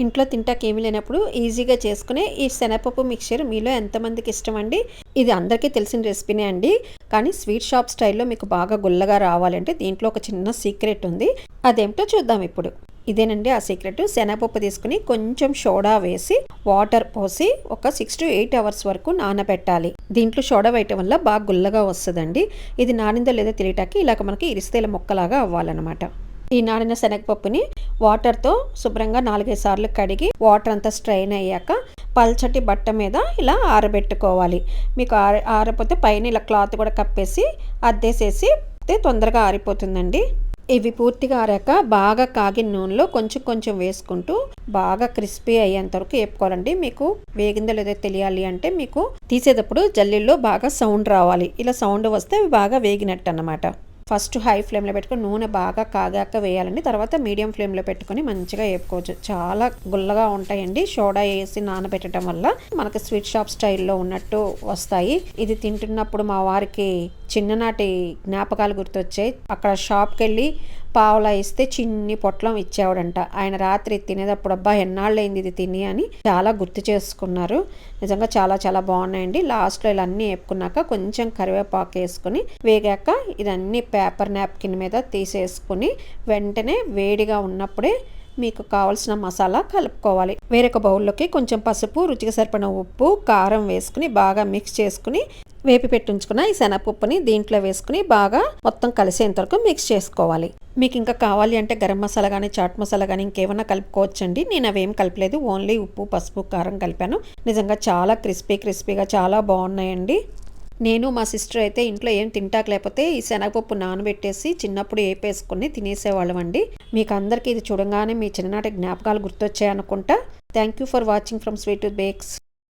ఇంట్లో తింటాక ఏమీ లేనప్పుడు ఈజీగా చేసుకునే ఈ శనగపప్పు మిక్చర్ మీలో ఎంతమందికి ఇష్టం అండి? ఇది అందరికీ తెలిసిన రెసిపీనే అండి. కానీ స్వీట్ షాప్ స్టైల్‌లో మీకు బాగా గుల్లగా రావాలంటే దీంట్లో ఒక చిన్న సీక్రెట్ ఉంది. అదేంటో చూద్దాం ఇప్పుడు. ఇదేనండి ఆ సీక్రెట్. శనగపప్పు తీసుకుని కొంచెం సోడా వేసి వాటర్ పోసి ఒక 6-8 అవర్స్ వరకు నానబెట్టాలి. దీంట్లో సోడా వేయటం వల్ల బాగా గుల్లగా వస్తదండి. ఇది నానిందో లేదో తెలియటానికి ఇలాగ మనకి ఇరిస్తేల ముక్కలాగా అవ్వాలన్నమాట. ఈ నానిన శనగపప్పుని వాటర్తో శుభ్రంగా 4-5 సార్లు కడిగి వాటర్ అంతా స్ట్రెయిన్ అయ్యాక పల్చటి బట్ట మీద ఇలా ఆరబెట్టుకోవాలి. మీకు ఆరపోతే పైన ఇలా క్లాత్ కూడా కప్పేసి అద్దేసేసి తొందరగా ఆరిపోతుందండి. ఇవి పూర్తిగా ఆరాక బాగా కాగిన నూనెలో కొంచెం కొంచెం వేసుకుంటూ బాగా క్రిస్పీ అయ్యేంత వరకు వేపుకోవాలండి. మీకు వేగిందో లేదో తెలియాలి అంటే మీకు తీసేటప్పుడు జల్లీల్లో బాగా సౌండ్ రావాలి. ఇలా సౌండ్ వస్తే అవి బాగా వేగినట్టు అన్నమాట. ఫస్ట్ హై ఫ్లేమ్లో పెట్టుకొని నూనె బాగా కాగాక వేయాలండి. తర్వాత మీడియం ఫ్లేమ్లో పెట్టుకొని మంచిగా వేపుకోవచ్చు. చాలా గుల్లగా ఉంటాయండి. సోడా వేసి నానబెట్టడం వల్ల మనకి స్వీట్ షాప్ స్టైల్లో ఉన్నట్టు వస్తాయి. ఇది తింటున్నప్పుడు మా వారికి చిన్ననాటి జ్ఞాపకాలు గుర్తొచ్చాయి. అక్కడ షాప్కి వెళ్ళి పావులా ఇస్తే చిన్ని పొట్లం ఇచ్చేవాడంట. ఆయన రాత్రి తినేటప్పుడు అబ్బా ఎన్నాళ్ళైంది ఇది తిని అని చాలా గుర్తు చేసుకున్నారు. నిజంగా చాలా చాలా బాగున్నాయండి. లాస్ట్లో ఇలా అన్నీ వేపుకున్నాక కొంచెం కరివేపాకు వేసుకుని వేగాక ఇదన్నీ పేపర్ నాప్కిన్ మీద తీసేసుకుని వెంటనే వేడిగా ఉన్నప్పుడే మీకు కావాల్సిన మసాలా కలుపుకోవాలి. వేరొక బౌల్లోకి కొంచెం పసుపు, రుచికి సరిపడిన ఉప్పు, కారం వేసుకుని బాగా మిక్స్ చేసుకుని వేపి పెట్టుంచుకున్న ఈ శనగపప్పుని దీంట్లో వేసుకుని బాగా మొత్తం కలిసేంత వరకు మిక్స్ చేసుకోవాలి. మీకు ఇంకా కావాలి అంటే గరం మసాలా కానీ చాట్ మసాలా కానీ ఇంకేమన్నా కలుపుకోవచ్చండి. నేను అవేం కలపలేదు. ఓన్లీ ఉప్పు, పసుపు, కారం కలిపాను. నిజంగా చాలా క్రిస్పీగా చాలా బాగున్నాయండి. నేను మా సిస్టర్ అయితే ఇంట్లో ఏం తింటాక లేకపోతే ఈ శనగపప్పు నానబెట్టేసి చిన్నప్పుడు వేపేసుకుని తినేసేవాళ్ళం అండి. మీకు అందరికీ ఇది చూడంగానే మీ చిన్ననాటి జ్ఞాపకాలు గుర్తొచ్చాయనుకుంటా. Thank you for watching from sweet to bakes.